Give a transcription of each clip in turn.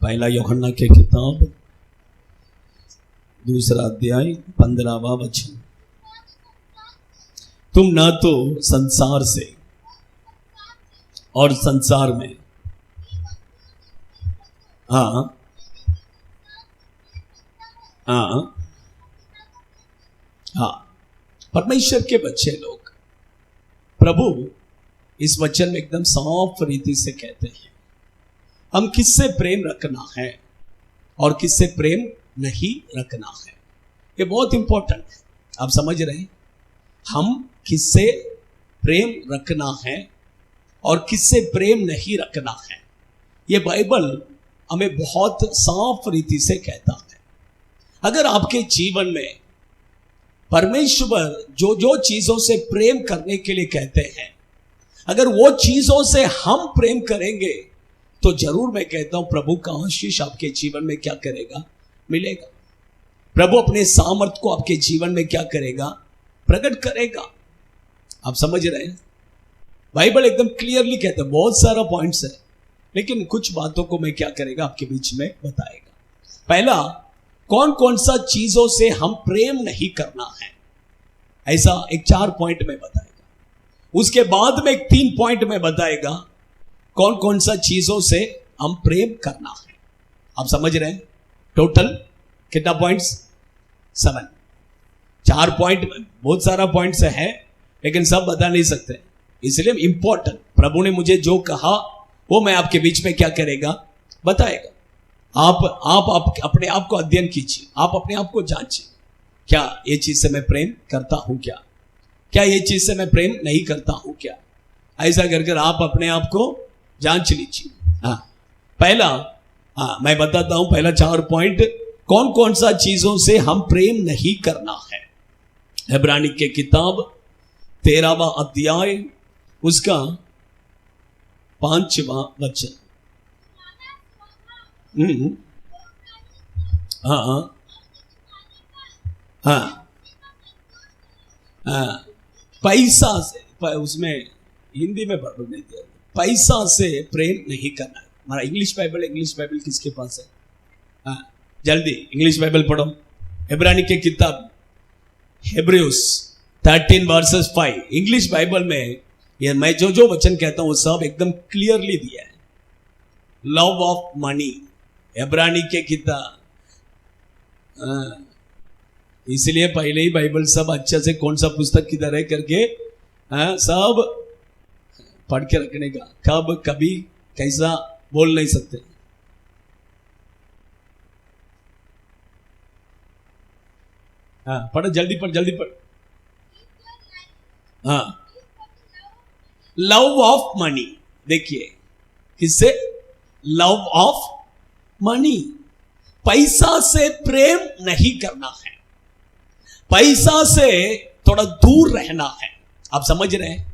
पहला यूहन्ना के किताब 2 अध्याय 15वां वचन। तुम न तो संसार से और संसार में, हाँ हाँ हाँ, परमेश्वर के बच्चे लोग, प्रभु इस वचन में एकदम साफ रीति से कहते हैं हम किससे प्रेम रखना है और किससे प्रेम नहीं रखना है। ये बहुत इंपॉर्टेंट है, आप समझ रहे हैं। हम किससे प्रेम रखना है और किससे प्रेम नहीं रखना है, ये बाइबल हमें बहुत साफ रीति से कहता है। अगर आपके जीवन में परमेश्वर जो जो चीजों से प्रेम करने के लिए कहते हैं, अगर वो चीजों से हम प्रेम करेंगे तो जरूर मैं कहता हूं प्रभु का आशीष आपके जीवन में क्या करेगा, मिलेगा। प्रभु अपने सामर्थ को आपके जीवन में क्या करेगा, प्रकट करेगा। आप समझ रहे हैं, बाइबल एकदम क्लियरली कहता है। बहुत सारा पॉइंट्स है, लेकिन कुछ बातों को मैं क्या करेगा आपके बीच में बताएगा। पहला, कौन कौन सा चीजों से हम प्रेम नहीं करना है, ऐसा एक 4 पॉइंट में बताएगा। उसके बाद में एक 3 पॉइंट में बताएगा कौन कौन सा चीजों से हम प्रेम करना है। आप समझ रहे हैं, टोटल कितना पॉइंट्स, 7। 4 पॉइंट में बहुत सारा पॉइंट्स है, लेकिन सब बता नहीं सकते, इसलिए इंपॉर्टेंट प्रभु ने मुझे जो कहा वो मैं आपके बीच में क्या करेगा, बताएगा। आप अपने आप को अध्ययन कीजिए, आप अपने आप को जांचिए, क्या ये चीज से मैं प्रेम करता हूं, क्या ये चीज से मैं प्रेम नहीं करता हूं, क्या। ऐसा कर आप अपने आप को जांच लीजिए। हाँ, पहला, मैं बताता हूं पहला 4 पॉइंट, कौन कौन सा चीजों से हम प्रेम नहीं करना है। इब्रानी के किताब 13वां अध्याय उसका 5वां वचन। हाँ हाँ हाँ, पैसा से, उसमें हिंदी में बराबर नहीं दिया, पैसा से प्रेम नहीं करना है। हमारा इंग्लिश बाइबल किसके पास है? हाँ, जल्दी इंग्लिश बाइबल पढ़ो। इब्रानी के किताब हिब्रूस 13 वर्सेस 5, इंग्लिश बाइबल में ये मैं जो वचन कहता हूं वो सब एकदम क्लियरली दिया है। लव ऑफ मनी, इब्रानी के किताब, इसलिए पहले ही बाइबल सब अच्छे से कौन सा पुस्तक किधर है करके सब पढ़ के रखने का, कब कभी कैसा बोल नहीं सकते। हाँ, पढ़ो, जल्दी पढ़। हाँ, लव ऑफ मनी, देखिए किससे, लव ऑफ मनी, पैसा से प्रेम नहीं करना है, पैसा से थोड़ा दूर रहना है। आप समझ रहे हैं,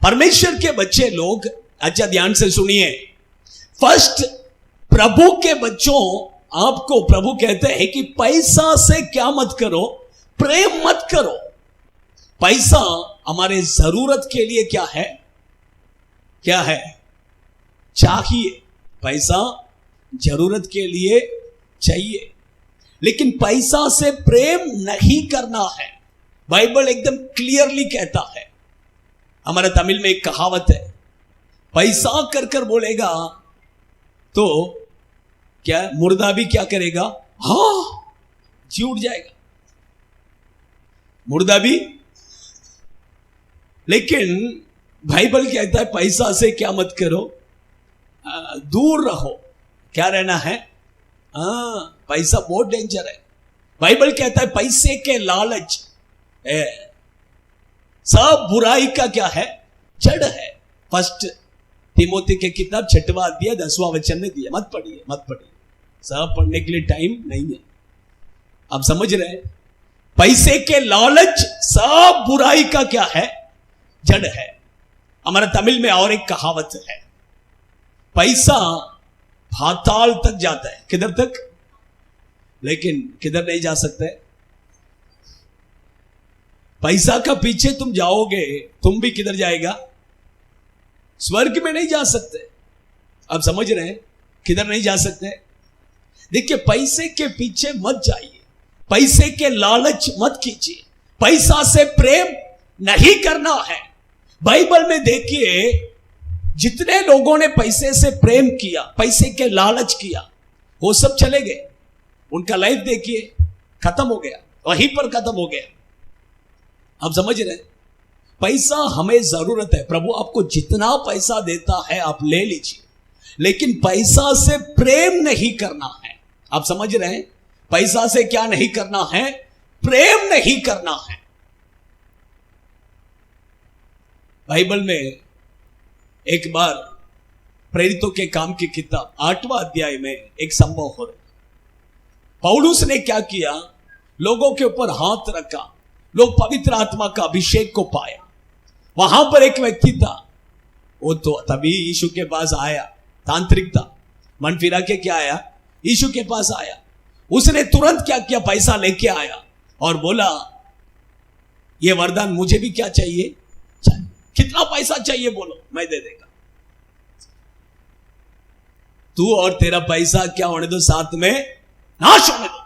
परमेश्वर के बच्चे लोग अच्छा ध्यान से सुनिए। फर्स्ट, प्रभु के बच्चों, आपको प्रभु कहते हैं कि पैसा से क्या मत करो, प्रेम मत करो। पैसा हमारे जरूरत के लिए क्या है, चाहिए। पैसा जरूरत के लिए चाहिए, लेकिन पैसा से प्रेम नहीं करना है। बाइबल एकदम क्लियरली कहता है। हमारे तमिल में एक कहावत है, पैसा कर बोलेगा तो क्या मुर्दा भी क्या करेगा, हाँ जी उठ जाएगा मुर्दा भी। लेकिन बाइबल कहता है पैसा से क्या मत करो, दूर रहो। क्या रहना है, पैसा बहुत डेंजर है। बाइबल कहता है पैसे के लालच सब बुराई का क्या है, जड़ है। फर्स्ट तिमोथी के किताब 6वां अध्याय 10वां वचन में दिया। मत पढ़िए, सब पढ़ने के लिए टाइम नहीं है। आप समझ रहे हैं, पैसे के लालच सब बुराई का क्या है, जड़ है। हमारा तमिल में और एक कहावत है, पैसा पाताल तक जाता है, किधर तक, लेकिन किधर नहीं जा सकते। पैसा का पीछे तुम जाओगे, तुम भी किधर जाएगा, स्वर्ग में नहीं जा सकते। आप समझ रहे हैं, किधर नहीं जा सकते? देखिए, पैसे के पीछे मत जाइए, पैसे के लालच मत कीजिए, पैसा से प्रेम नहीं करना है। बाइबल में देखिए, जितने लोगों ने पैसे से प्रेम किया, पैसे के लालच किया, वो सब चले गए। उनका लाइफ देखिए, खत्म हो गया, वहीं पर खत्म हो गया। आप समझ रहे हैं? पैसा हमें जरूरत है, प्रभु आपको जितना पैसा देता है आप ले लीजिए, लेकिन पैसा से प्रेम नहीं करना है। आप समझ रहे हैं? पैसा से क्या नहीं करना है? प्रेम नहीं करना है। बाइबल में एक बार प्रेरितों के काम की किताब 8वां अध्याय में एक संभव हो रहा है। पौलुस ने क्या किया? लोगों के ऊपर हाथ रखा, लोग पवित्र आत्मा का अभिषेक को पाया। वहां पर एक व्यक्ति था, वो तो तभी यीशु के पास आया, तांत्रिक था, मन फिरा के क्या आया? यीशु के पास आया। उसने तुरंत क्या किया? पैसा लेके आया और बोला, ये वरदान मुझे भी क्या चाहिए? कितना पैसा चाहिए बोलो, मैं दे देगा। तू और तेरा पैसा क्या होने दो, साथ में नाश होने दो।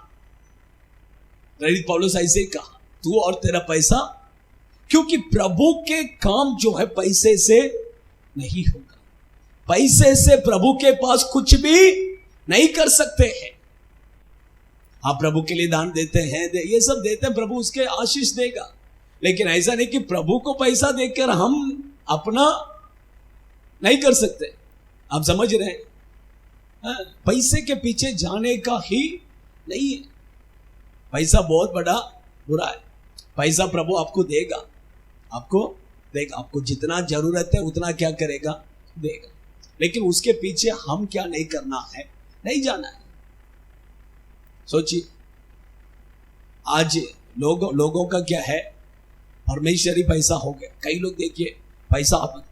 प्रेरित पौलुस ऐसे ही कहा, तू और तेरा पैसा, क्योंकि प्रभु के काम जो है पैसे से नहीं होगा। पैसे से प्रभु के पास कुछ भी नहीं कर सकते हैं। आप प्रभु के लिए दान देते हैं, ये सब देते हैं, प्रभु उसके आशीष देगा, लेकिन ऐसा नहीं कि प्रभु को पैसा देकर हम अपना नहीं कर सकते। आप समझ रहे हैं? पैसे के पीछे जाने का ही नहीं है। पैसा बहुत बड़ा बुरा है। पैसा प्रभु आपको देगा, आपको देगा, आपको जितना जरूरत है उतना क्या करेगा? देगा, लेकिन उसके पीछे हम क्या नहीं करना है? नहीं जाना है। सोचिए, आज लोगों का क्या है? परमेश्वरी पैसा हो गया। कई लोग देखिए, पैसा आप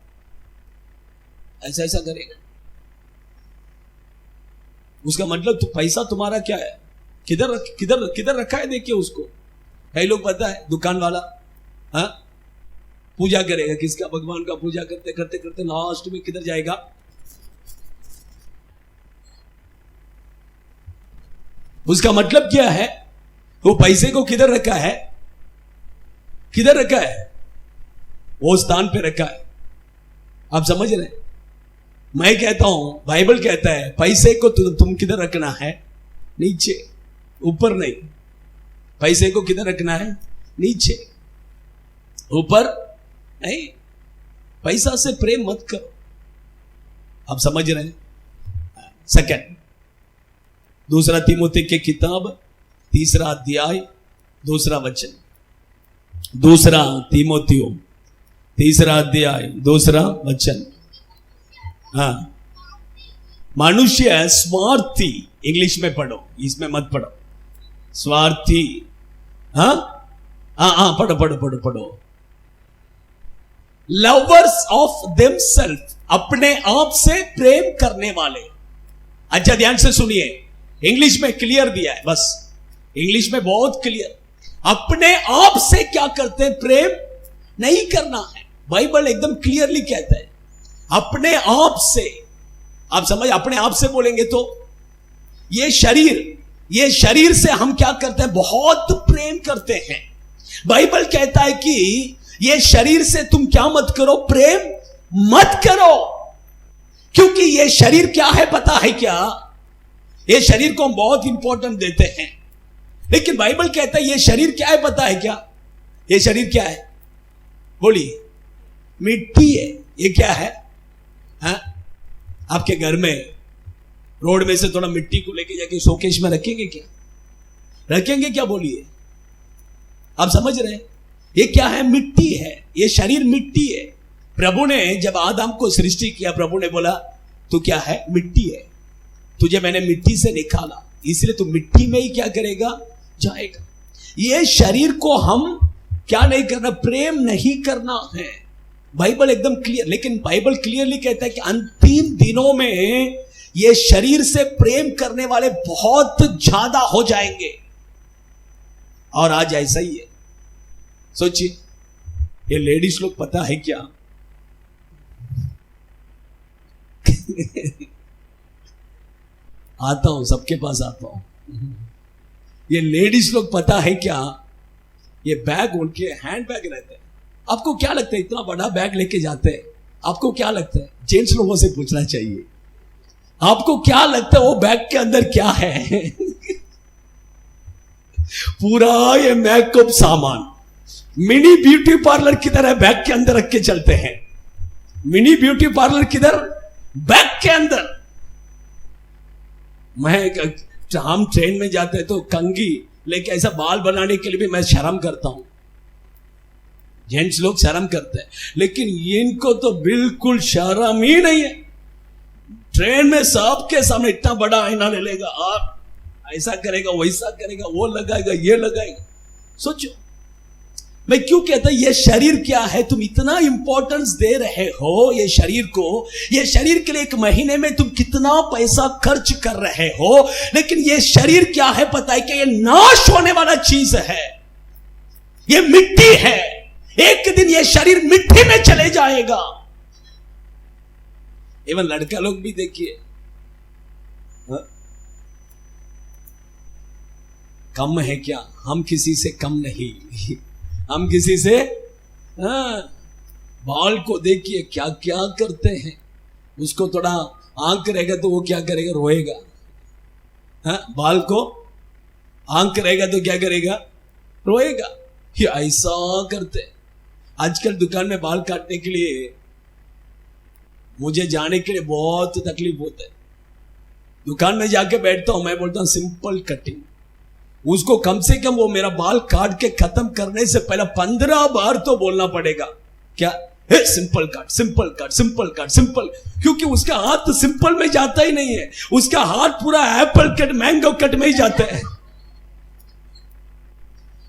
ऐसा ऐसा करेगा, उसका मतलब तो पैसा तुम्हारा क्या है? किधर किधर किधर रखा है? देखिए उसको। कई लोग पता है, दुकान वाला हाँ पूजा करेगा, किसका? भगवान का पूजा करते करते करते लास्ट में किधर जाएगा? उसका मतलब क्या है? वो पैसे को किधर रखा है? किधर रखा है? वो स्थान पे रखा है। आप समझ रहे हैं? मैं कहता हूं, बाइबल कहता है पैसे को तुम किधर रखना है? नीचे, ऊपर नहीं। पैसे को किधर रखना है? नीचे, ऊपर नहीं। पैसा से प्रेम मत करो। आप समझ रहे हैं? सेकंड, दूसरा तीमुथी की किताब 3 अध्याय 2 वचन। दूसरा तीमुथियो 3 अध्याय 2 वचन। हाँ, मनुष्य स्वार्थी, इंग्लिश में पढ़ो, इसमें मत पढ़ो। स्वार्थी, हाँ हाँ हाँ, पढ़ो पढ़ो पढ़ो पढ़ो। लवर्स ऑफ देमसेल्फ, अपने आप से प्रेम करने वाले। अच्छा, ध्यान से सुनिए, इंग्लिश में क्लियर दिया है, बस इंग्लिश में बहुत क्लियर। अपने आप से क्या करते हैं? प्रेम नहीं करना है। बाइबल एकदम क्लियरली कहता है अपने आप से। आप समझ, अपने आप से बोलेंगे तो ये शरीर से हम क्या करते हैं? बहुत प्रेम करते हैं। बाइबल कहता है कि ये शरीर से तुम क्या मत करो? प्रेम मत करो, क्योंकि ये शरीर क्या है पता है क्या? ये शरीर को हम बहुत इंपॉर्टेंट देते हैं, लेकिन बाइबल कहता है ये शरीर क्या है पता है क्या? ये शरीर क्या है? बोलिए। मिट्टी है। ये क्या है? हाँ? आपके घर में रोड में से थोड़ा मिट्टी को लेके जाके शोकेश में रखेंगे क्या? रखेंगे क्या? बोलिए। आप समझ रहे हैं? ये क्या है? मिट्टी है। ये शरीर मिट्टी है। प्रभु ने जब आदम को सृष्टि किया, प्रभु ने बोला तू क्या है? मिट्टी है। तुझे मैंने मिट्टी से निकाला, इसलिए तू मिट्टी में ही क्या करेगा? जाएगा। ये शरीर को हम क्या नहीं करना? प्रेम नहीं करना है। बाइबल एकदम क्लियर, लेकिन बाइबल क्लियरली कहता है कि अंतिम दिनों में ये शरीर से प्रेम करने वाले बहुत ज्यादा हो जाएंगे। और आज ऐसा ही है। सोचिए, ये लेडीज लोग पता है क्या आता हूं, सबके पास आता हूं। ये लेडीज लोग पता है क्या, ये बैग उनके हैंड बैग रहते हैं। आपको क्या लगता है इतना बड़ा बैग लेके जाते हैं? आपको क्या लगता है? जेंट्स लोगों से पूछना चाहिए, आपको क्या लगता है वो बैग के अंदर क्या है? पूरा ये मेकअप सामान, मिनी ब्यूटी पार्लर की तरह बैग के अंदर रख के चलते हैं। मिनी ब्यूटी पार्लर किधर? बैग के अंदर। हम ट्रेन में जाते हैं तो कंघी लेके ऐसा बाल बनाने के लिए भी मैं शर्म करता हूं। जेंट्स लोग शर्म करते हैं, लेकिन इनको तो बिल्कुल शर्म ही नहीं है। ट्रेन में सबके सामने इतना बड़ा आईना ले लेगा और ऐसा करेगा, वैसा करेगा, वो लगाएगा, ये लगाएगा। सोचो, मैं क्यों कहता ये शरीर क्या है? तुम इतना इंपॉर्टेंस दे रहे हो ये शरीर को। ये शरीर के लिए एक महीने में तुम कितना पैसा खर्च कर रहे हो, लेकिन ये शरीर क्या है पता है कि ये नाश होने वाला चीज है, ये मिट्टी है। एक दिन ये शरीर मिट्टी में चले जाएगा। एवं लड़का लोग भी देखिए, कम है क्या? हम किसी से कम नहीं, हम किसी से बाल को देखिए क्या क्या करते हैं। उसको थोड़ा आंख रहेगा तो वो क्या करेगा? रोएगा। बाल को आंख रहेगा तो क्या करेगा? रोएगा। ये ऐसा करते। आजकल दुकान में बाल काटने के लिए मुझे जाने के लिए बहुत तकलीफ होता है। दुकान में जाके बैठता हूं, मैं बोलता हूं सिंपल कटिंग। उसको कम से कम वो मेरा बाल काट के खत्म करने से पहले 15 बार तो बोलना पड़ेगा, क्या? सिंपल काट, सिंपल काट, सिंपल काट, सिंपल। क्योंकि उसका हाथ सिंपल में जाता ही नहीं है, उसका हाथ पूरा एप्पल कट, मैंगो कट में ही जाता है।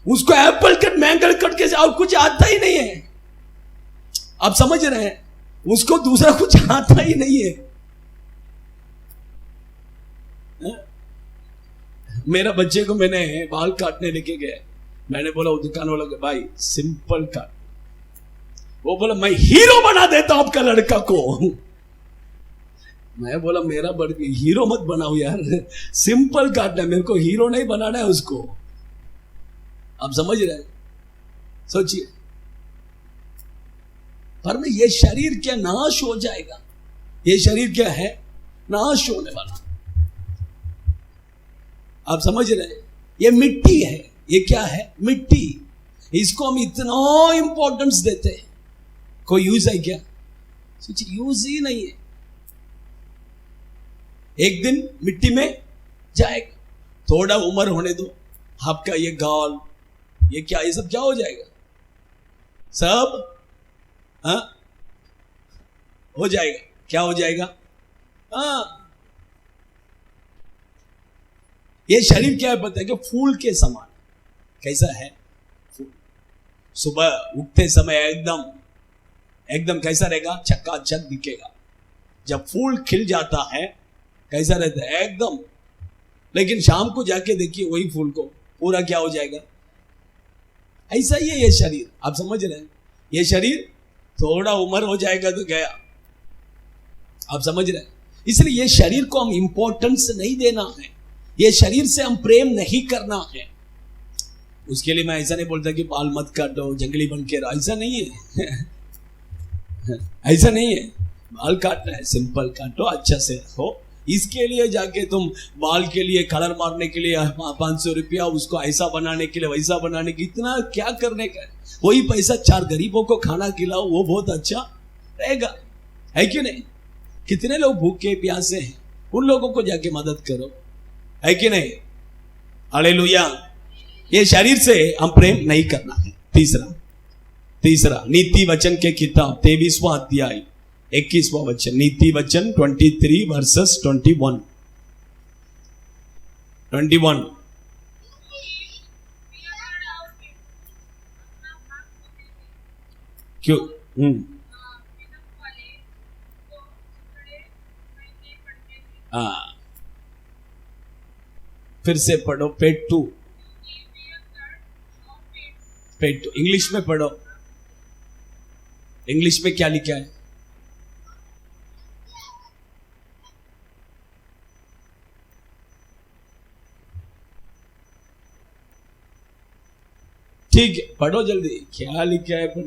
उसको एप्पल कट, मैंगो कट के और कुछ आता ही नहीं है। आप समझ रहे हैं? उसको दूसरा कुछ आता ही नहीं है। मेरा बच्चे को मैंने बाल काटने लेके गया, मैंने बोला वो दुकान वाला को, भाई सिंपल काट। वो बोला मैं हीरो बना देता हूं आपका लड़का को। मैं बोला मेरा हीरो मत बनाओ यार, सिंपल काटना है, मेरे को हीरो नहीं बनाना है उसको। आप समझ रहे हैं? सोचिए, पर मैं ये शरीर क्या नाश हो जाएगा? ये शरीर क्या है? नाश होने वाला। आप समझ रहे हैं? ये मिट्टी है। ये क्या है? मिट्टी। इसको हम इतना इंपॉर्टेंस देते हैं, कोई यूज है क्या? सोचिए, यूज ही नहीं है। एक दिन मिट्टी में जाएगा। थोड़ा उम्र होने दो, आपका ये गाल, ये क्या, ये सब क्या हो जाएगा? सब हो जाएगा। क्या हो जाएगा? ये शरीर क्या है पता है? कि फूल के समान। कैसा है? फूल। सुबह उठते समय एकदम कैसा रहेगा? चकाचक दिखेगा। जब फूल खिल जाता है कैसा रहता है? एकदम। लेकिन शाम को जाके देखिए वही फूल को, पूरा क्या हो जाएगा? ऐसा ही है ये शरीर। आप समझ रहे हैं? ये शरीर थोड़ा उम्र हो जाएगा तो गया। आप समझ रहे हैं? इसलिए ये शरीर को हम इंपॉर्टेंस नहीं देना है, ये शरीर से हम प्रेम नहीं करना है। उसके लिए मैं ऐसा नहीं बोलता कि बाल मत काटो, जंगली बन के रहो, ऐसा नहीं है। ऐसा नहीं है। बाल काटना है, सिंपल काटो, अच्छा से रखो। इसके लिए जाके तुम बाल के लिए कलर मारने के लिए 500 रुपया, उसको ऐसा बनाने के लिए वैसा बनाने की, इतना क्या करने का? वही पैसा 4 गरीबों को खाना खिलाओ, वो बहुत अच्छा रहेगा, है कि नहीं? कितने लोग भूखे प्यासे हैं, उन लोगों को जाके मदद करो, है कि नहीं? हालेलुया। ये शरीर से हम प्रेम नहीं करना है। तीसरा नीति वचन के किताब 23वां अध्याय 21वां वचन, नीति वचन 23 वर्सेस 21। क्यों? फिर से पढ़ो, पेट टू। इंग्लिश में पढ़ो। इंग्लिश में क्या लिखा है? ठीक है, पढ़ो जल्दी, क्या लिखा है?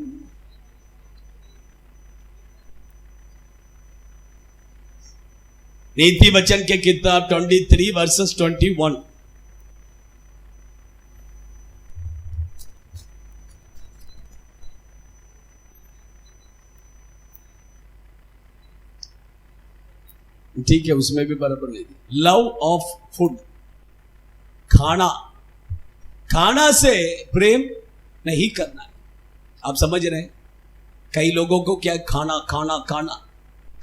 नीति वचन के किताब 23 वर्सेस 21। ठीक है, उसमें भी बराबर नहीं दी। लव ऑफ फूड, खाना, खाना से प्रेम नहीं करना है। आप समझ रहे हैं? कई लोगों को क्या खाना खाना खाना,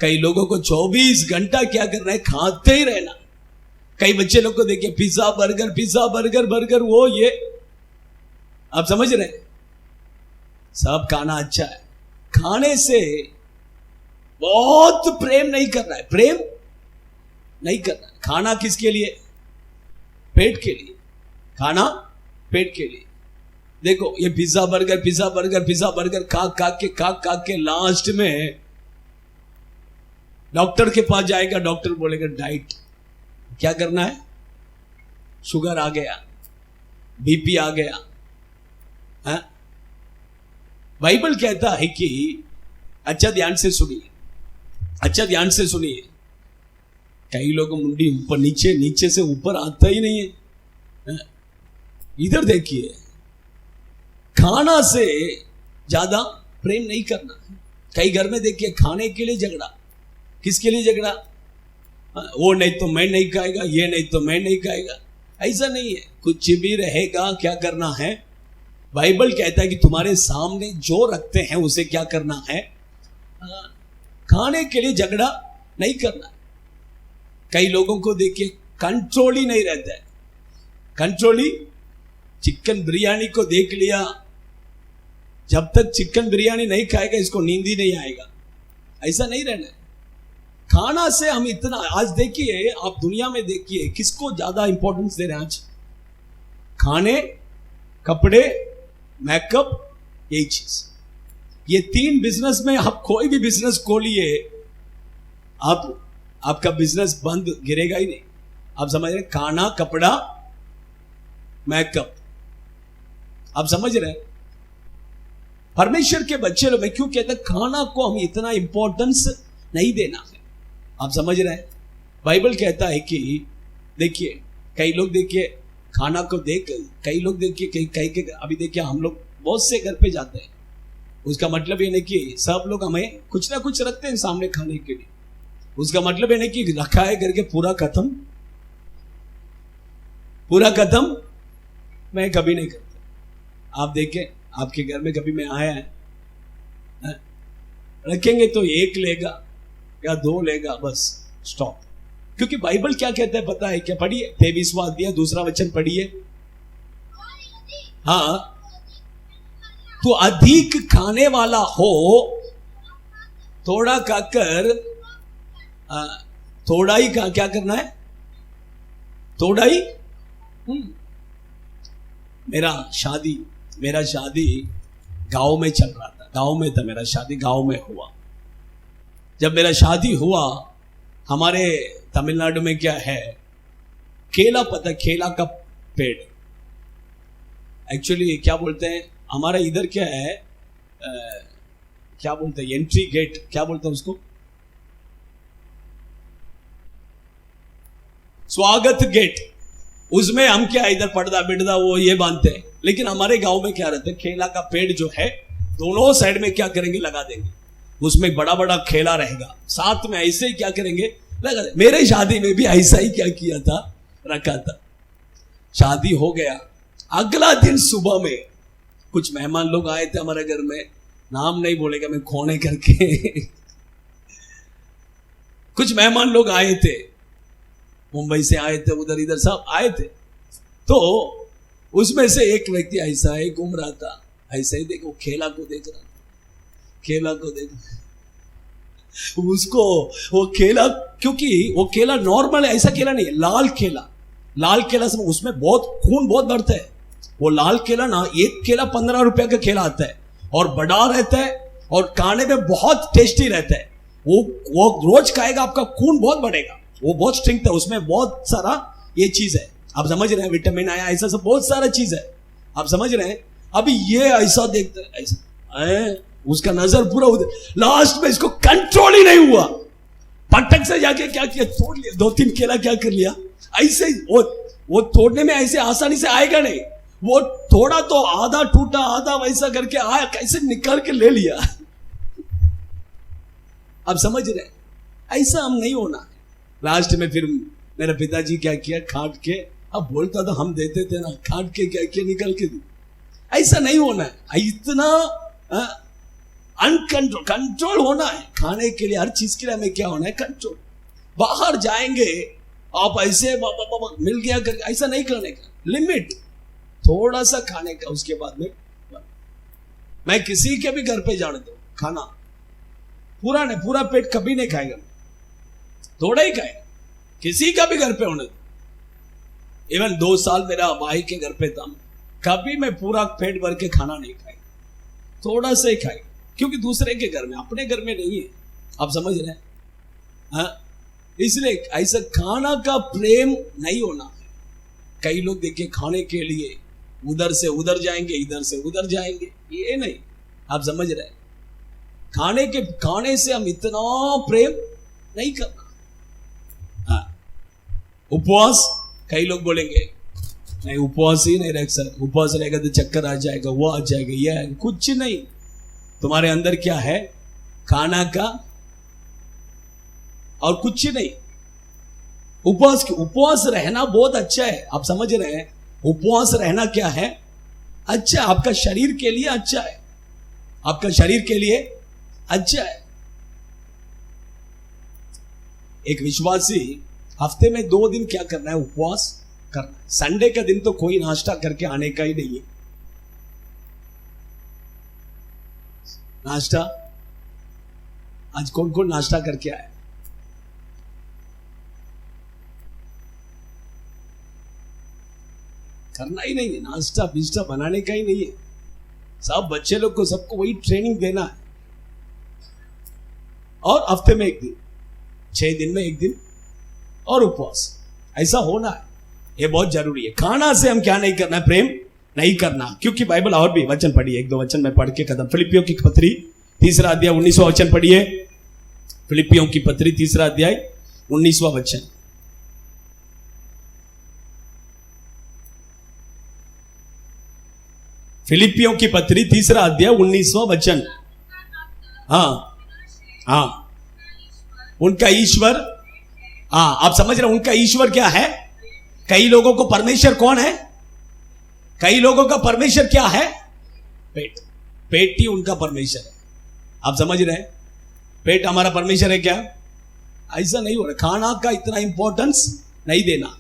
कई लोगों को 24 घंटा क्या करना है, खाते ही रहना। कई बच्चे लोग को देखिए pizza burger, pizza burger burger, वो ये, आप समझ रहे हैं? सब खाना अच्छा है, खाने से बहुत प्रेम नहीं करना है, प्रेम नहीं करना है। खाना किसके लिए? पेट के लिए। खाना पेट के लिए। देखो ये pizza burger pizza burger pizza burger खा के लास्ट में डॉक्टर के पास जाएगा, डॉक्टर बोलेगा डाइट। क्या करना है? शुगर आ गया, बीपी आ गया है? बाइबल कहता है कि, अच्छा ध्यान से सुनिए, अच्छा ध्यान से सुनिए, कई लोग मुंडी ऊपर नीचे, नीचे से ऊपर आता ही नहीं है। इधर देखिए, खाना से ज्यादा प्रेम नहीं करना। कई घर में देखिए खाने के लिए झगड़ा। किसके लिए झगड़ा? वो नहीं तो मैं नहीं खाएगा, ये नहीं तो मैं नहीं खाएगा। ऐसा नहीं है, कुछ भी रहेगा, क्या करना है? बाइबल कहता है कि तुम्हारे सामने जो रखते हैं उसे क्या करना है? खाने के लिए झगड़ा नहीं करना। कई लोगों को देखिए कंट्रोल ही नहीं रहता है, कंट्रोल ही। चिकन बिरयानी को देख लिया, जब तक चिकन बिरयानी नहीं खाएगा इसको नींद ही नहीं आएगा। ऐसा नहीं रहना है। खाना से हम इतना, आज देखिए आप दुनिया में देखिए किसको ज्यादा इंपॉर्टेंस दे रहे हैं आज? खाने, कपड़े, मेकअप, यही चीज। ये 3 बिजनेस में आप कोई भी बिजनेस खोलिए, आपका बिजनेस बंद, गिरेगा ही नहीं। आप समझ रहे? खाना, कपड़ा, मेकअप, आप समझ रहे हैं? परमेश्वर के बच्चे लोग, मैं क्यों कहता खाना को हम इतना इंपॉर्टेंस नहीं देना है। आप समझ रहे हैं? बाइबल कहता है कि देखिए कई लोग देखिए खाना को देख, कई लोग देखिए कई के, अभी देखिए हम लोग बहुत से घर पे जाते हैं, उसका मतलब ये नहीं कि सब लोग हमें कुछ ना कुछ रखते हैं सामने खाने के लिए। उसका मतलब ये नहीं कि रखा है करके पूरा खत्म, पूरा खत्म मैं कभी नहीं करता। आप देखें आपके घर में कभी मैं आया है, रखेंगे तो 1 लेगा या 2 लेगा, बस स्टॉप। क्योंकि बाइबल क्या कहता है पता है क्या? पढ़िए 23वां अध्याय 2 वचन पढ़िए। हाँ, तो अधिक खाने वाला हो, थोड़ा खाकर, थोड़ा ही क्या करना है? थोड़ा ही। मेरा शादी गांव में चल रहा था, गांव में था मेरा शादी, गांव में हुआ। जब मेरा शादी हुआ, हमारे तमिलनाडु में क्या है, केला, पता, केला का पेड़, एक्चुअली क्या बोलते हैं हमारा इधर क्या है, क्या बोलते हैं, एंट्री गेट, क्या बोलते हैं उसको, स्वागत गेट। उसमें हम क्या इधर पर्दा बिड़दा वो ये बांधते हैं। लेकिन हमारे गांव में क्या रहता है, केला का पेड़ जो है दोनों साइड में क्या करेंगे, लगा देंगे। उसमें बड़ा बड़ा खेला रहेगा, साथ में ऐसे ही क्या करेंगे, लगा दे। मेरे शादी में भी ऐसा ही क्या किया था, रखा था। शादी हो गया, अगला दिन सुबह में कुछ मेहमान लोग आए थे हमारे घर में, नाम नहीं बोलेगा मैं, खोने करके कुछ मेहमान लोग आए थे, मुंबई से आए थे, उधर इधर सब आए थे। तो उसमें से एक व्यक्ति ऐसा ही घूम रहा था, ऐसे ही देखो खेला को देख रहा था, केला को देख उसको, वो केला, क्योंकि वो केला नॉर्मल ऐसा केला नहीं है, लाल केला। लाल केला से उसमें बहुत खून बहुत बढ़ता है। वो लाल केला ना, एक केला 15 रुपए का केला आता है और बड़ा रहता है और खाने में बहुत टेस्टी रहता है। वो रोज खाएगा, आपका खून बहुत बढ़ेगा। वो बहुत स्ट्रेंथ है, उसमें बहुत सारा ये चीज है, आप समझ रहे हैं, विटामिन आया, ऐसा सब बहुत सारा चीज है, आप समझ रहे हैं। अभी ये ऐसा देखता है, ऐसा उसका नजर पूरा उधर, लास्ट में इसको कंट्रोल ही नहीं हुआ, पटक से जाके क्या किया, तोड़ लिया, 2-3 केला क्या कर लिया, ऐसे वो तोड़ने में ऐसे आसानी से आएगा नहीं, वो थोड़ा तो आधा टूटा आधा वैसा करके आया, कैसे निकाल के ले लिया। अब समझ रहे, ऐसा हम नहीं होना है। लास्ट में फिर मेरे पिताजी क्या किया, खाट के, अब बोलता था हम देते थे ना, खाट के क्या किया, निकल के दी। ऐसा नहीं होना है, इतना अनकंट्रोल, कंट्रोल होना है खाने के लिए, हर चीज के लिए हमें क्या होना है, कंट्रोल। बाहर जाएंगे आप ऐसे मिल गया कर, ऐसा नहीं करने का, लिमिट थोड़ा सा खाने का, उसके बाद में मैं किसी के भी घर पे जाने दो, खाना पूरा नहीं, पूरा पेट कभी नहीं खाएगा, थोड़ा ही खाएगा, किसी का भी घर पे होने दो। इवन 2 साल मेरा भाई के घर पे था, कभी मैं पूरा पेट भर के खाना नहीं खाएगा, थोड़ा सा ही खाएगा, क्योंकि दूसरे के घर में, अपने घर में नहीं है। आप समझ रहे हैं? हाँ, इसलिए ऐसा खाना का प्रेम नहीं होना है। कई लोग देखिए खाने के लिए उधर से उधर जाएंगे, इधर से उधर जाएंगे, ये नहीं। आप समझ रहे हैं? खाने से हम इतना प्रेम नहीं करना। हाँ, उपवास, कई लोग बोलेंगे नहीं उपवास ही नहीं रख सकते, उपवास रहेगा तो चक्कर आ जाएगा, वो आ जाएगा, ये है, कुछ नहीं। तुम्हारे अंदर क्या है, खाना का और कुछ नहीं। उपवास रहना बहुत अच्छा है, आप समझ रहे हैं? उपवास रहना क्या है, अच्छा, आपका शरीर के लिए अच्छा है, आपका शरीर के लिए अच्छा है। एक विश्वासी हफ्ते में 2 दिन क्या करना है, उपवास करना है। संडे का दिन तो कोई नाश्ता करके आने का ही नहीं है। नाश्ता, आज कौन कौन नाश्ता करके आया? करना ही नहीं है, नाश्ता बिस्टा बनाने का ही नहीं है। सब बच्चे लोग को, सबको वही ट्रेनिंग देना है। और हफ्ते में 1 दिन, 6 दिन में 1 दिन और उपवास, ऐसा होना है, ये बहुत जरूरी है। खाना से हम क्या नहीं करना है, प्रेम नहीं करना। क्योंकि बाइबल और भी वचन पढ़िए, 1-2 वचन में पढ़ के खत्म। फिलिपियों की पत्री 3 अध्याय 19वां वचन पढ़िए। फिलिपियों की पत्री 3 अध्याय 19वां वचन। फिलिपियों की पत्री 3 अध्याय 19वां वचन। हाँ हाँ, उनका ईश्वर, हाँ आप समझ रहे, उनका ईश्वर क्या है? कई लोगों को परमेश्वर कौन है? कई लोगों का परमेश्वर क्या है? पेट। पेट ही उनका परमेश्वर है। आप समझ रहे हैं? पेट हमारा परमेश्वर है क्या? ऐसा नहीं हो रहा। खाना का इतना इंपॉर्टेंस नहीं देना।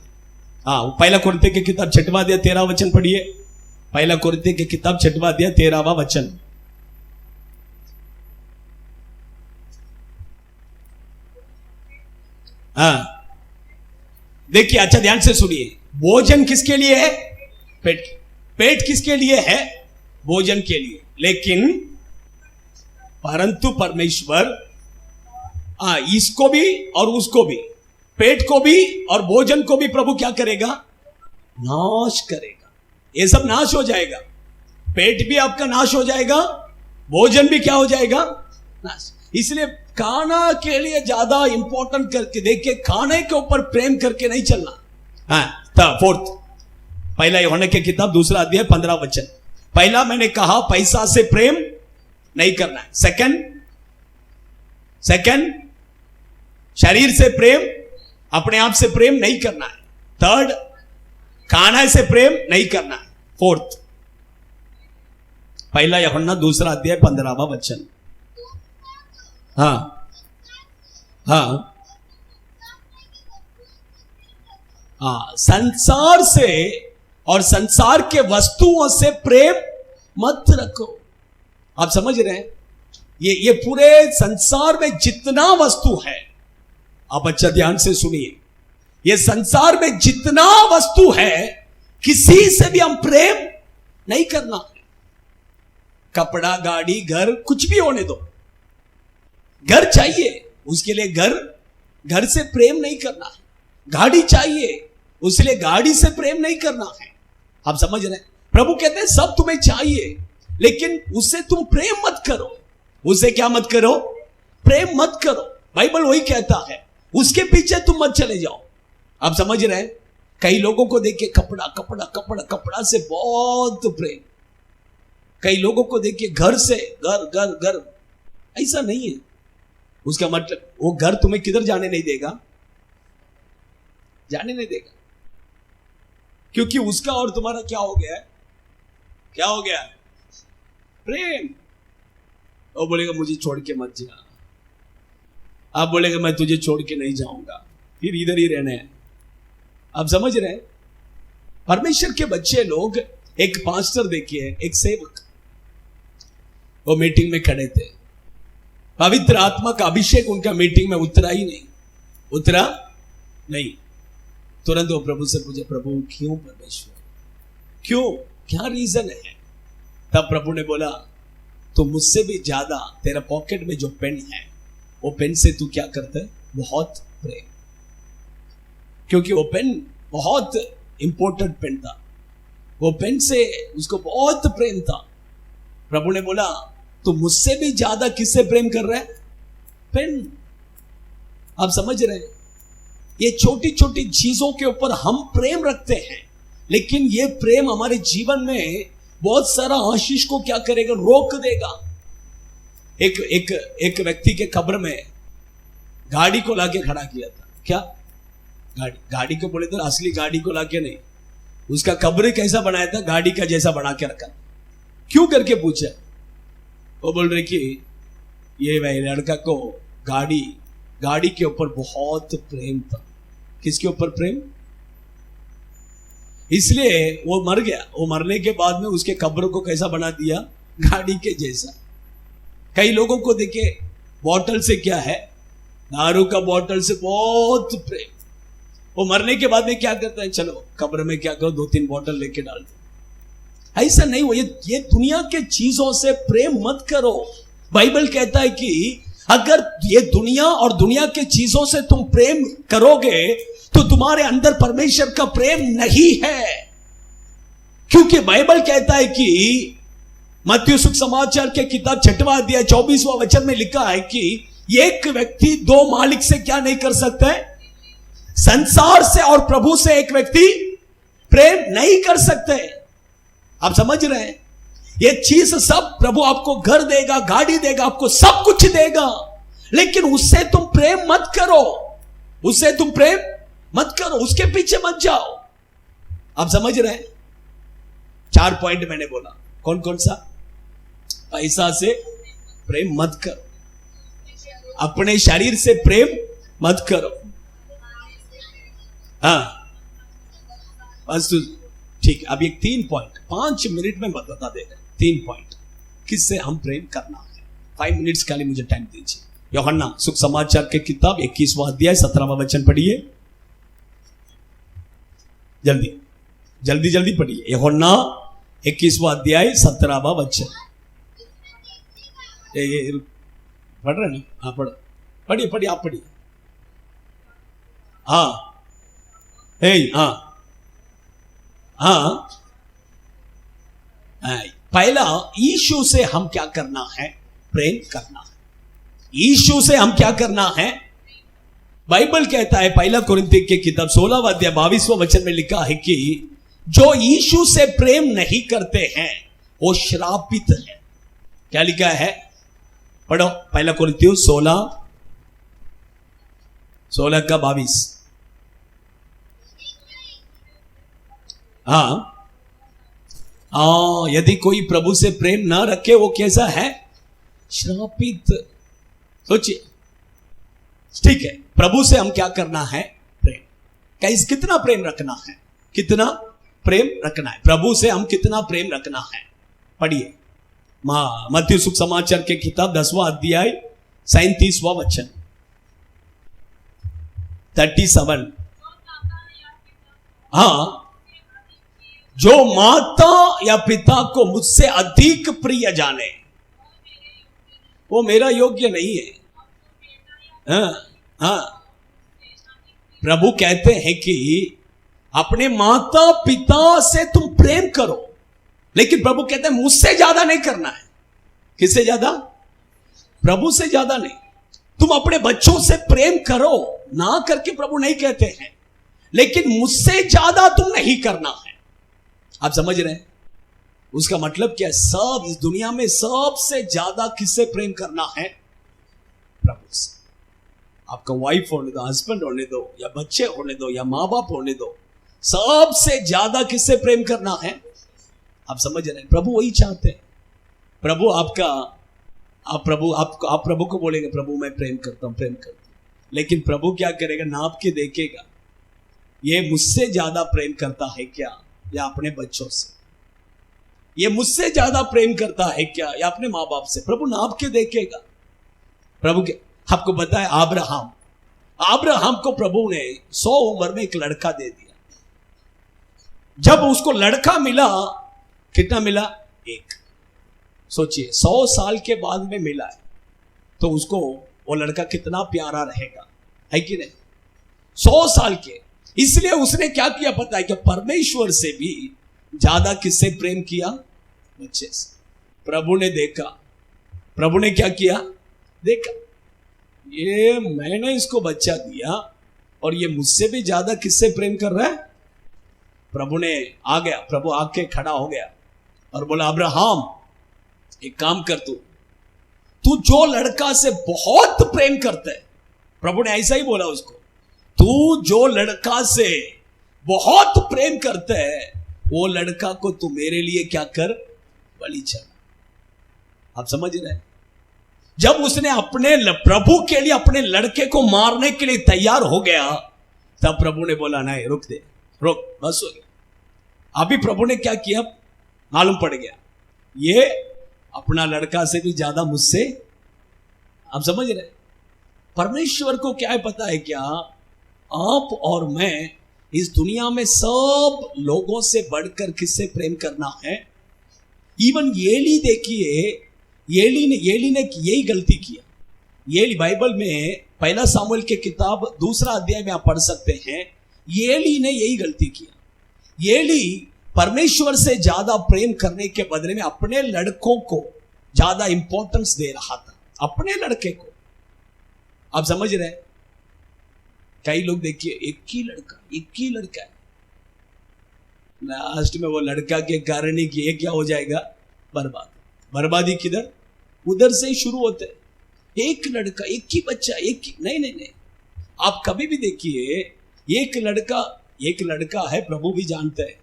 हाँ, 1 कुरिन्थियों की किताब 6वां अध्याय 13वां वचन पढ़िए। 1 कुरिन्थियों की किताब 6वां अध्याय 13वां वचन। हाँ देखिए, अच्छा ध्यान से सुनिए। भोजन किसके लिए है? पेट। पेट किसके लिए है? भोजन के लिए। लेकिन परंतु परमेश्वर इसको भी और उसको भी, पेट को भी और भोजन को भी प्रभु क्या करेगा? नाश करेगा। ये सब नाश हो जाएगा। पेट भी आपका नाश हो जाएगा, भोजन भी क्या हो जाएगा? नाश। इसलिए खाना के लिए ज्यादा इंपॉर्टेंट करके देखिए, खाने के ऊपर प्रेम करके नहीं चलना। हाँ, 4th 1 यूहन्ना की किताब 2 अध्याय 15 वचन। पहला मैंने कहा पैसा से प्रेम नहीं करना है। सेकंड शरीर से प्रेम, अपने आप से प्रेम नहीं करना है। 3rd खाना से प्रेम नहीं करना है। 4th 1 यूहन्ना 2 अध्याय 15वां वचन। हाँ हाँ हाँ, संसार से और संसार के वस्तुओं से प्रेम मत रखो। आप समझ रहे हैं? ये पूरे संसार में जितना वस्तु है, आप अच्छा ध्यान से सुनिए, ये संसार में जितना वस्तु है, किसी से भी हम प्रेम नहीं करना। कपड़ा, गाड़ी, घर, कुछ भी होने दो, घर चाहिए, उसके लिए घर से प्रेम नहीं करना है। गाड़ी चाहिए, उसके लिए गाड़ी से प्रेम नहीं करना है। आप समझ रहे हैं? प्रभु कहते हैं सब तुम्हें चाहिए, लेकिन उससे तुम प्रेम मत करो। उससे क्या मत करो? प्रेम मत करो। बाइबल वही कहता है, उसके पीछे तुम मत चले जाओ। आप समझ रहे हैं? कई लोगों को देखिए कपड़ा कपड़ा कपड़ा कपड़ा से बहुत प्रेम, कई लोगों को देखिए घर से घर घर घर। ऐसा नहीं है। उसका मतलब वो घर तुम्हें किधर जाने नहीं देगा, जाने नहीं देगा, क्योंकि उसका और तुम्हारा क्या हो गया है? क्या हो गया है? प्रेम। वो बोलेगा मुझे छोड़ के मत जा, आप बोलेगा मैं तुझे छोड़ के नहीं जाऊंगा, फिर इधर ही रहना है। आप समझ रहे हैं? परमेश्वर के बच्चे लोग, एक पास्टर देखिए, एक सेवक, वो मीटिंग में खड़े थे, पवित्र आत्मा का अभिषेक उनका मीटिंग में उतरा ही नहीं, उतरा नहीं। तुरंत वो प्रभु से पूछे, प्रभु क्यों परमेश्वर, क्यों, क्या रीजन है? तब प्रभु ने बोला, तो मुझसे भी ज्यादा तेरा पॉकेट में जो पेन है, वो पेन से तू क्या करता है? बहुत प्रेम। क्योंकि वो पेन बहुत इंपॉर्टेंट पेन था, वो पेन से उसको बहुत प्रेम था। प्रभु ने बोला, तो मुझसे भी ज्यादा किससे प्रेम कर रहा है? पेन। आप समझ रहे हैं? ये छोटी छोटी चीजों के ऊपर हम प्रेम रखते हैं, लेकिन ये प्रेम हमारे जीवन में बहुत सारा आशीष को क्या करेगा? रोक देगा। एक व्यक्ति के कब्र में गाड़ी को लाके खड़ा किया था। क्या? गाड़ी को बोले तो असली गाड़ी को लाके नहीं, उसका कब्र कैसा बनाया था? गाड़ी का जैसा बना के रखा। क्यों करके पूछा? वो बोल रहे कि ये भाई लड़का को गाड़ी के ऊपर बहुत प्रेम था। किसके ऊपर प्रेम? इसलिए वो मर गया। वो मरने के बाद में उसके कब्र को कैसा बना दिया? गाड़ी के जैसा। कई लोगों को देखिए, बॉटल से क्या है? दारू का बॉटल से बहुत प्रेम। वो मरने के बाद में क्या करता है? चलो कब्र में क्या करो, 2-3 बॉटल लेके डाल दो। ऐसा नहीं हो। ये दुनिया के चीजों से प्रेम मत करो। बाइबल कहता है कि अगर ये दुनिया और दुनिया के चीजों से तुम प्रेम करोगे तो तुम्हारे अंदर परमेश्वर का प्रेम नहीं है। क्योंकि बाइबल कहता है कि मत्ती सुसमाचार के किताब 6वां अध्याय 24वां वचन में लिखा है कि एक व्यक्ति 2 मालिक से क्या नहीं कर सकता है? संसार से और प्रभु से एक व्यक्ति प्रेम नहीं कर सकते। आप समझ रहे हैं? ये चीज सब प्रभु आपको घर देगा, गाड़ी देगा, आपको सब कुछ देगा, लेकिन उससे तुम प्रेम मत करो। उससे तुम प्रेम मत करो, उसके पीछे मत जाओ। आप समझ रहे हैं? 4 पॉइंट मैंने बोला। कौन कौन सा? पैसा से प्रेम मत करो, अपने शरीर से प्रेम मत करो। हाँ बस ठीक है। अब ये 3 पॉइंट 5 मिनट में बता देगा। 3 पॉइंट किससे हम प्रेम करना है। 5 मिनट्स के लिए मुझे टाइम दीजिए। यूहन्ना सुख समाचार के किताब 21वां अध्याय 17वां वचन पढ़िए। जल्दी जल्दी जल्दी पढ़िए। यूहन्ना 21वां अध्याय 17वां वचन। पढ़ रहे ना? हाँ पढ़िए पढ़िए, आप पढ़िए। हाँ हाँ हाँ। पहला, यीशु से हम क्या करना है? प्रेम करना है। यीशु से हम क्या करना है? बाइबल कहता है 1 कुरिन्थी की किताब 16वां अध्याय 22वां वचन में लिखा है कि जो यीशु से प्रेम नहीं करते हैं वो श्रापित है। क्या लिखा है? पढ़ो 1 कुरिन्थियों 16 का 22। हाँ यदि कोई प्रभु से प्रेम ना रखे वो कैसा है? श्रापित। सोचिए, ठीक है। प्रभु से हम क्या करना है? प्रेम। कितना प्रेम रखना है? कितना प्रेम रखना है? प्रभु से हम कितना प्रेम रखना है? पढ़िए मत्ती सुख समाचार के किताब 10वां अध्याय 37वां वचन। 37। हाँ, जो माता या पिता को मुझसे अधिक प्रिय जाने वो मेरा योग्य नहीं है। हाँ हाँ। प्रभु कहते हैं कि अपने माता पिता से तुम प्रेम करो। लेकिन प्रभु कहते हैं मुझसे ज्यादा नहीं करना है। किससे ज्यादा? प्रभु से ज्यादा नहीं। तुम अपने बच्चों से प्रेम करो, ना करके प्रभु नहीं कहते हैं, लेकिन मुझसे ज्यादा तुम नहीं करना है। आप समझ रहे हैं उसका मतलब क्या है? सब इस दुनिया में सबसे ज्यादा किससे प्रेम करना है? प्रभु से। आपका वाइफ होने दो, हस्बैंड होने दो, या बच्चे होने दो, या माँ बाप होने दो, सबसे ज्यादा किससे प्रेम करना है? आप समझ रहे हैं? प्रभु वही चाहते हैं। प्रभु आपका, आप प्रभु को बोलेंगे प्रभु मैं प्रेम करता हूं, प्रेम करता हूं, लेकिन प्रभु क्या करेगा? नाप के देखेगा, ये मुझसे ज्यादा प्रेम करता है क्या, या अपने बच्चों से? ये मुझसे ज्यादा प्रेम करता है क्या, या अपने माँ बाप से? प्रभु नाप के देखेगा। प्रभु के आपको बताया, अब्राहम को प्रभु ने 100 उम्र में एक लड़का दे दिया। जब उसको लड़का मिला, कितना मिला? एक। सोचिए 100 साल के बाद में मिला है, तो उसको वो लड़का कितना प्यारा रहेगा, है कि नहीं? 100 साल के। इसलिए उसने क्या किया पता है कि परमेश्वर से भी ज्यादा किससे प्रेम किया? बच्चे से। प्रभु ने देखा, प्रभु ने क्या किया? देखा ये मैंने इसको बच्चा दिया और ये मुझसे भी ज्यादा किससे प्रेम कर रहा है? प्रभु ने आ गया, प्रभु आके खड़ा हो गया और बोला अब्राहम एक काम कर, तू जो लड़का से बहुत प्रेम करता है, प्रभु ने ऐसा ही बोला उसको, तू जो लड़का से बहुत प्रेम करता है वो लड़का को तू मेरे लिए क्या कर? बलि चढ़ा। आप समझ रहे हैं? जब उसने अपने प्रभु के लिए अपने लड़के को मारने के लिए तैयार हो गया, तब प्रभु ने बोला नहीं रुक दे, रुक, बस हो गया। अभी प्रभु ने क्या किया मालूम पड़ गया, ये अपना लड़का से भी ज्यादा मुझसे। आप समझ रहे? परमेश्वर को क्या है पता है क्या? आप और मैं इस दुनिया में सब लोगों से बढ़कर किससे प्रेम करना है? इवन येली देखिए, येली ने यही गलती किया। येली बाइबल में 1 सामुएल के किताब 2 अध्याय में आप पढ़ सकते हैं, येली ने यही गलती किया। येली परमेश्वर से ज्यादा प्रेम करने के बदले में अपने लड़कों को ज्यादा इंपॉर्टेंस दे रहा था, अपने लड़के को। आप समझ रहे हैं? कई लोग देखिए एक ही लड़का है, लास्ट में वो लड़का के कारण ही कि क्या हो जाएगा? बर्बादी किधर? उधर से ही शुरू होते हैं। एक लड़का, एक ही बच्चा, एक ही नहीं। आप कभी भी देखिए एक लड़का है, प्रभु भी जानते हैं,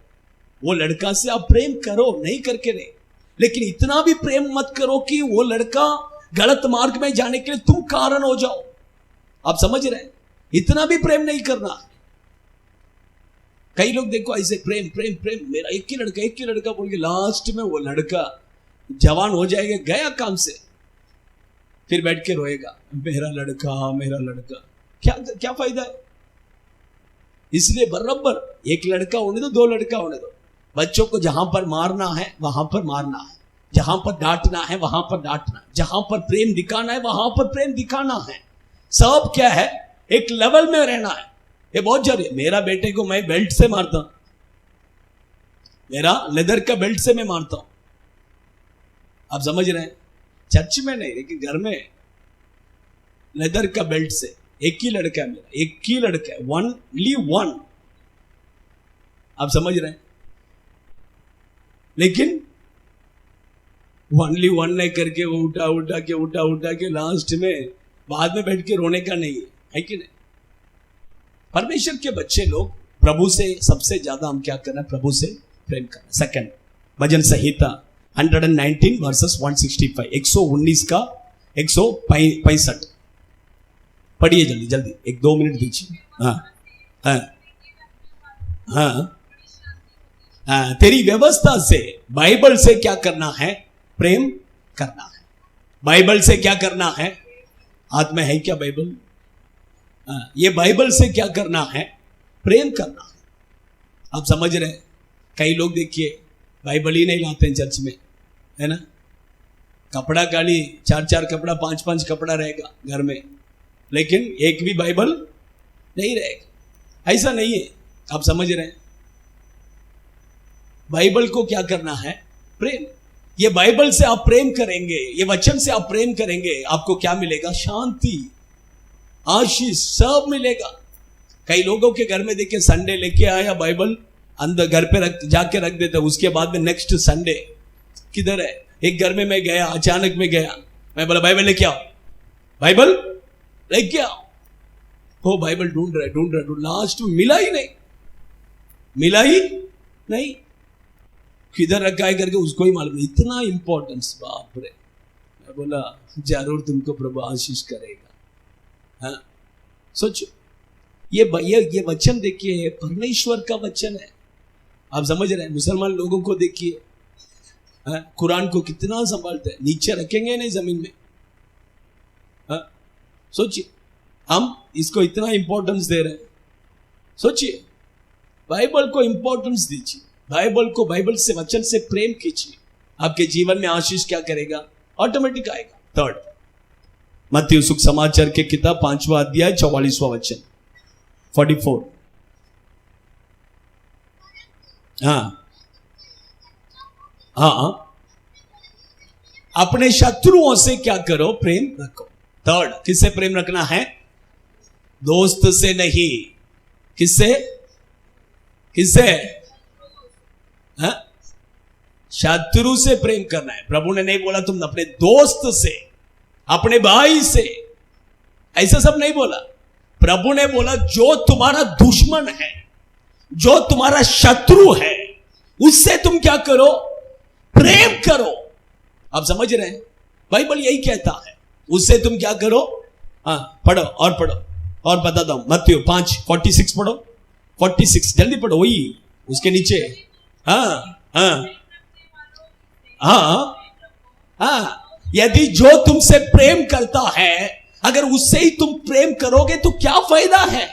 वो लड़का से आप प्रेम करो, नहीं करके नहीं, लेकिन इतना भी प्रेम मत करो कि वो लड़का गलत मार्ग में जाने के लिए तुम कारण हो जाओ। आप समझ रहे हैं? इतना भी प्रेम नहीं करना। कई लोग देखो ऐसे प्रेम प्रेम प्रेम, मेरा एक ही लड़का बोल के लास्ट में वो लड़का जवान हो जाएगा, गया काम से, फिर बैठ के रोएगा मेरा लड़का। क्या फायदा है? इसलिए बराबर एक लड़का होने दो, 2 लड़का होने दो। बच्चों को जहां पर मारना है वहां पर मारना है, जहां पर डांटना है वहां पर डांटना है, जहां पर प्रेम दिखाना है वहां पर प्रेम दिखाना है। सब क्या है? एक लेवल में रहना है। ये बहुत जरूरी है। मेरा बेटे को मैं बेल्ट से मारता हूं, मेरा लेदर का बेल्ट से मैं मारता हूं। आप समझ रहे हैं? चर्च में नहीं, लेकिन घर में लेदर का बेल्ट से। एक ही लड़का है मेरा, एक ही लड़का है, ओनली वन। आप समझ रहे हैं? लेकिन ओनली वन नहीं करके वो उठा के लास्ट में बाद में बैठ के रोने का नहीं है कि नहीं? परमेश्वर के बच्चे लोग प्रभु से सबसे ज्यादा हम क्या करना है? प्रभु से प्रेम करना। सेकंड, भजन संहिता 119 वर्सेस 165, 119 का 165 पढ़िए जल्दी 1-2 मिनट दीजिए। हाँ, तेरी व्यवस्था से, बाइबल से क्या करना है? प्रेम करना है। बाइबल से क्या करना है? हाथ में है क्या बाइबल? ये बाइबल से क्या करना है? प्रेम करना है। आप समझ रहे हैं? कई लोग देखिए बाइबल ही नहीं लाते हैं चर्च में, है ना? कपड़ा खाली 4 कपड़ा 5 कपड़ा रहेगा घर में, लेकिन एक भी बाइबल नहीं रहेगा। ऐसा नहीं है। आप समझ रहे हैं? बाइबल को क्या करना है? प्रेम। ये बाइबल से आप प्रेम करेंगे, ये वचन से आप प्रेम करेंगे, आपको क्या मिलेगा? शांति, आशीष सब मिलेगा। कई लोगों के घर में देखिए, संडे लेके आया बाइबल, अंदर घर पे रख जाके रख देते, उसके बाद में नेक्स्ट संडे किधर है? एक घर में मैं गया, अचानक में गया, मैं बोला बाइबल लेके आओ, बाइबल लेके आओ। वो बाइबल ढूंढ रहा, लास्ट में मिला ही नहीं, किधर रखा है करके उसको ही मालूम। इतना इंपॉर्टेंस, बाप रे। मैं बोला जरूर तुमको प्रभु आशीष करेगा। हाँ, सोचो, ये वचन देखिए, परमेश्वर का वचन है। आप समझ रहे हैं? मुसलमान लोगों को देखिए, कुरान को कितना संभालते हैं, नीचे रखेंगे नहीं जमीन में। सोचिए, हम इसको इतना इंपॉर्टेंस दे रहे हैं। सोचिए, बाइबल को इंपॉर्टेंस दीजिए, बाइबल को, बाइबल से, वचन से प्रेम कीजिए, आपके जीवन में आशीष क्या करेगा? ऑटोमेटिक आएगा। थर्ड, मत्ती सुसमाचार के किताब 5वां अध्याय 44वां वचन, 44। हाँ, अपने शत्रुओं से क्या करो? प्रेम रखो। थर्ड, किससे प्रेम रखना है? दोस्त से नहीं। किससे? शत्रु से प्रेम करना है। प्रभु ने नहीं बोला तुम अपने दोस्त से, अपने भाई से, ऐसा सब नहीं बोला। प्रभु ने बोला जो तुम्हारा दुश्मन है, जो तुम्हारा शत्रु है, उससे तुम क्या करो? प्रेम करो। आप समझ रहे हैं? बाइबल यही कहता है, उससे तुम क्या करो? पढ़ो और बताता हूं। मत्ती 5:46 पढ़ो, 46 जल्दी पढ़ो, वही उसके नीचे। यदि जो तुमसे प्रेम करता है, अगर उससे ही तुम प्रेम करोगे तो क्या फायदा है?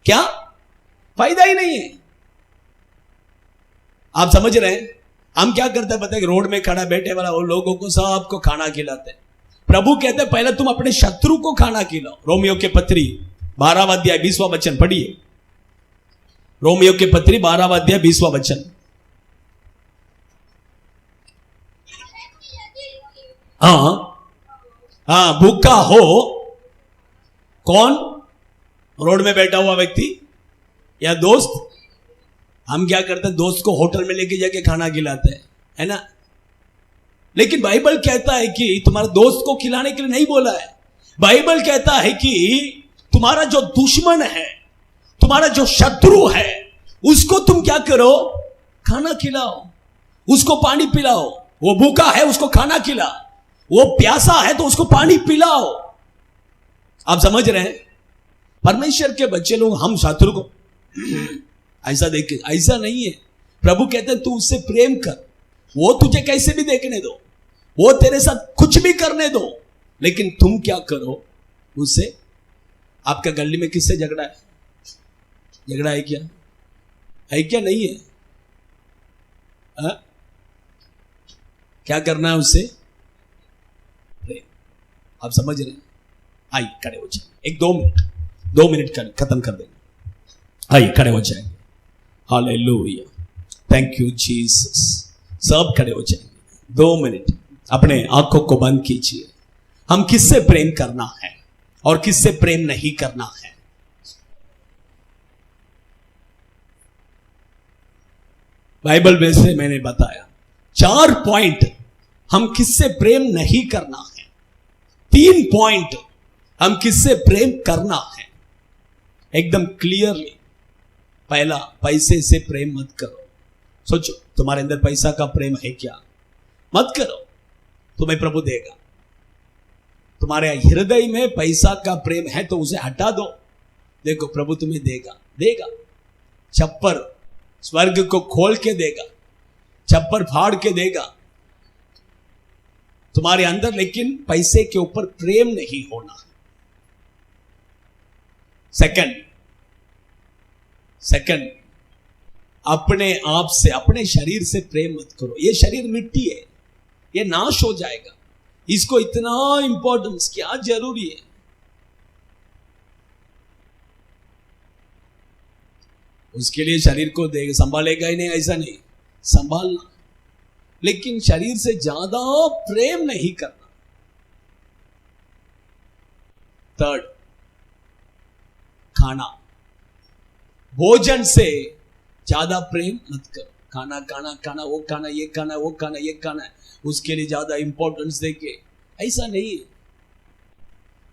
क्या फायदा ही नहीं है। आप समझ रहे हैं? हम क्या करते हैं पता है? रोड में खड़ा बैठे वाला वो लोगों को सबको खाना खिलाते हैं। प्रभु कहते हैं पहले तुम अपने शत्रु को खाना खिलाओ। रोमियो के पत्री 12वां अध्याय 20वां वचन पढ़िए। रोमियो के पत्री 12वां अध्याय 20वां वचन। भूखा हो, कौन? रोड में बैठा हुआ व्यक्ति या दोस्त? हम क्या करते हैं? दोस्त को होटल में लेके जाके खाना खिलाते हैं, है ना? लेकिन बाइबल कहता है कि तुम्हारे दोस्त को खिलाने के लिए नहीं बोला है। बाइबल कहता है कि तुम्हारा जो दुश्मन है, तुम्हारा जो शत्रु है, उसको तुम क्या करो? खाना खिलाओ, उसको पानी पिलाओ। वो भूखा है, उसको खाना खिला। वो प्यासा है तो उसको पानी पिलाओ। आप समझ रहे हैं? परमेश्वर के बच्चे लोग, हम शत्रु को ऐसा देखे, ऐसा नहीं है। प्रभु कहते हैं तू उससे प्रेम कर, वो तुझे कैसे भी देखने दो, वो तेरे साथ कुछ भी करने दो, लेकिन तुम क्या करो उससे? आपका गली में किससे झगड़ा है? झगड़ा है क्या? है क्या? नहीं है? क्या करना है उससे? प्रेम। आप समझ रहे हैं? आइए खड़े हो जाए, 2 मिनट खत्म कर देंगे। आइए खड़े हो जाएंगे। Hallelujah, thank you Jesus. सब खड़े हो जाएंगे। 2 मिनट अपने आंखों को बंद कीजिए। हम किससे प्रेम करना है और किससे प्रेम नहीं करना है? बाइबल में से मैंने बताया 4 पॉइंट हम किससे प्रेम नहीं करना है, 3 पॉइंट हम किससे प्रेम करना है, एकदम क्लियरली। पहला, पैसे से प्रेम मत करो। सोचो, तुम्हारे अंदर पैसा का प्रेम है क्या? मत करो, तुम्हें प्रभु देगा। तुम्हारे हृदय में पैसा का प्रेम है तो उसे हटा दो, देखो प्रभु तुम्हें देगा। छप्पर स्वर्ग को खोल के देगा, छप्पर फाड़ के देगा तुम्हारे अंदर, लेकिन पैसे के ऊपर प्रेम नहीं होना। सेकंड, अपने आप से, अपने शरीर से प्रेम मत करो। ये शरीर मिट्टी है, ये नाश हो जाएगा, इसको इतना इंपॉर्टेंस क्या जरूरी है? उसके लिए शरीर को संभालेगा ही नहीं, ऐसा नहीं, संभालना। लेकिन शरीर से ज्यादा प्रेम नहीं करना। थर्ड, खाना, भोजन से ज्यादा प्रेम मत करो। खाना खाना खाना, वो खाना, ये खाना, वो खाना, ये खाना, उसके लिए ज्यादा इंपॉर्टेंस देके, ऐसा नहीं है।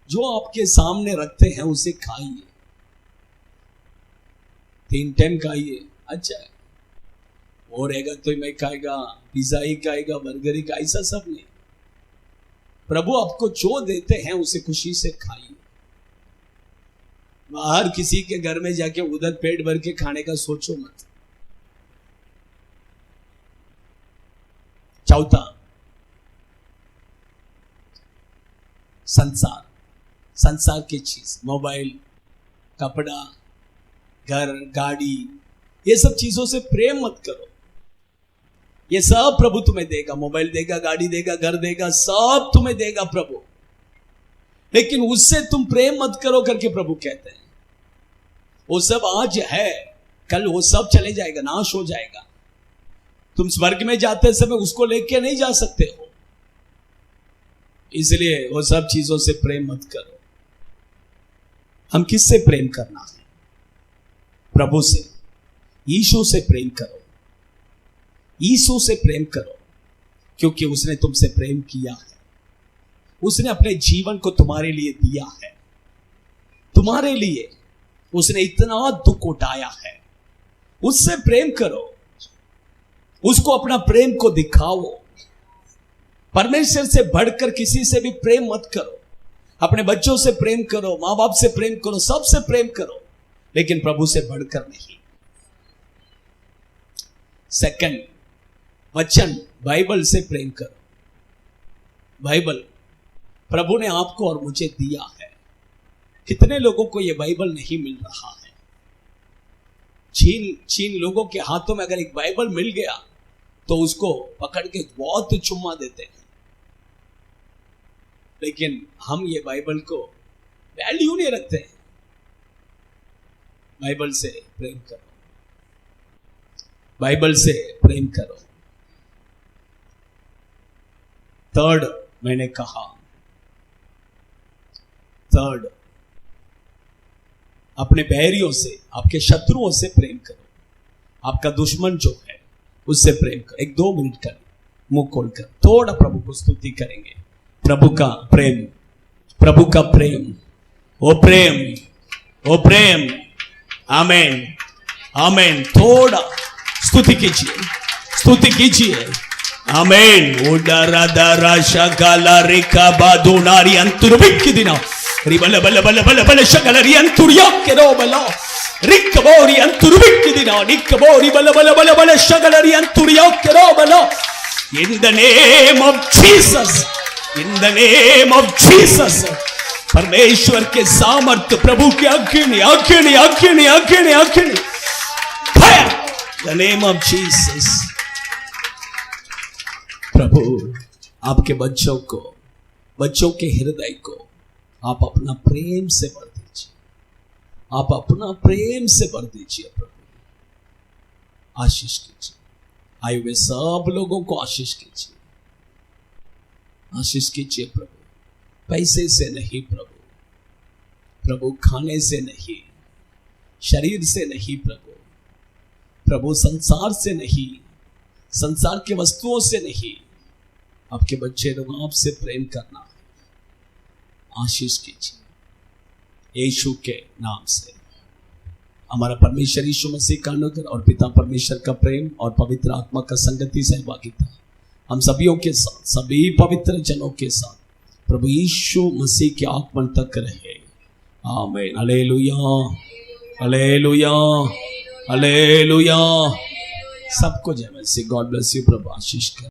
जो आपके सामने रखते हैं उसे खाइए, 3 टाइम खाइए, अच्छा है। वो रहेगा तो मैं खाएगा, पिज्जा ही खाएगा, बर्गर ही खाएगा, ऐसा सब नहीं। प्रभु आपको जो देते हैं उसे खुशी से खाइए। बाहर किसी के घर में जाके उधर पेट भर के खाने का सोचो मत। चौथा, संसार की चीज, मोबाइल, कपड़ा, घर, गाड़ी, ये सब चीजों से प्रेम मत करो। ये सब प्रभु तुम्हें देगा, मोबाइल देगा, गाड़ी देगा, घर देगा, सब तुम्हें देगा प्रभु, लेकिन उससे तुम प्रेम मत करो करके प्रभु कहते हैं। वो सब आज है, कल वो सब चले जाएगा, नाश हो जाएगा। तुम स्वर्ग में जाते समय उसको लेके नहीं जा सकते हो, इसलिए वो सब चीजों से प्रेम मत करो। हम किससे प्रेम करना है? प्रभु से, यीशु से प्रेम करो। यीशु से प्रेम करो, क्योंकि उसने तुमसे प्रेम किया है। उसने अपने जीवन को तुम्हारे लिए दिया है, तुम्हारे लिए उसने इतना दुख उठाया है। उससे प्रेम करो, उसको अपना प्रेम को दिखाओ। परमेश्वर से बढ़कर किसी से भी प्रेम मत करो। अपने बच्चों से प्रेम करो, माँ बाप से प्रेम करो, सबसे प्रेम करो, लेकिन प्रभु से बढ़कर नहीं। सेकंड, वचन, बाइबल से प्रेम करो। बाइबल प्रभु ने आपको और मुझे दिया है। कितने लोगों को यह बाइबल नहीं मिल रहा है? चीन लोगों के हाथों में अगर एक बाइबल मिल गया तो उसको पकड़ के बहुत चुम्मा देते हैं, लेकिन हम ये बाइबल को वैल्यू नहीं रखते हैं। बाइबल से प्रेम करो, बाइबल से प्रेम करो। थर्ड, मैंने कहा, थर्ड, अपने बैरियों से, आपके शत्रुओं से प्रेम करो। आपका दुश्मन जो है उससे प्रेम करो। 1-2 मिनट कर मुंह खोलकर थोड़ा प्रभु को स्तुति करेंगे। प्रभु का प्रेम, प्रभु का प्रेम, ओ प्रेम, ओ प्रेम, आमेन, आमेन। थोड़ा स्तुति कीजिए, स्तुति कीजिए, आमेन। उडरा दरा शगला रिका बादुनारी अंतुरबिक दिना रिबल बल बल बल बल शगलरी अंतुरिया के रो बला रिक बोरी अंतुरबिक दिना रिक बोरी बल बल बल बल शगलरी अंतुरिया के रो बला। In the name of Jesus, in the name of Jesus, परमेश्वर के सामर्थ्य, प्रभु के अग्नि, अग्नि, अग्नि, अग्नि, अग्नि, fire, the name of Jesus. प्रभु आपके बच्चों को, बच्चों के हृदय को आप अपना प्रेम से भर दीजिए, आप अपना प्रेम से भर दीजिए। प्रभु आशीष कीजिए, आए हुए सब लोगों को आशीष कीजिए, आशीष कीजिए प्रभु। पैसे से नहीं प्रभु, प्रभु खाने से नहीं, शरीर से नहीं प्रभु, प्रभु संसार से नहीं, संसार के वस्तुओं से नहीं, आपके बच्चे लोग आपसे प्रेम करना है। आशीष कीजिए यीशु के नाम से। हमारा परमेश्वर यीशु मसीह का अनुग्रह और पिता परमेश्वर का प्रेम और पवित्र आत्मा का संगति सहभागिता हम सभियों के साथ, सभी पवित्र जनों के साथ प्रभु यीशु मसीह के आगमन तक रहे। आमीन। हालेलुया, हालेलुया, हालेलुया। सबको जय मसीह। God bless you. प्रभु आशीष कर।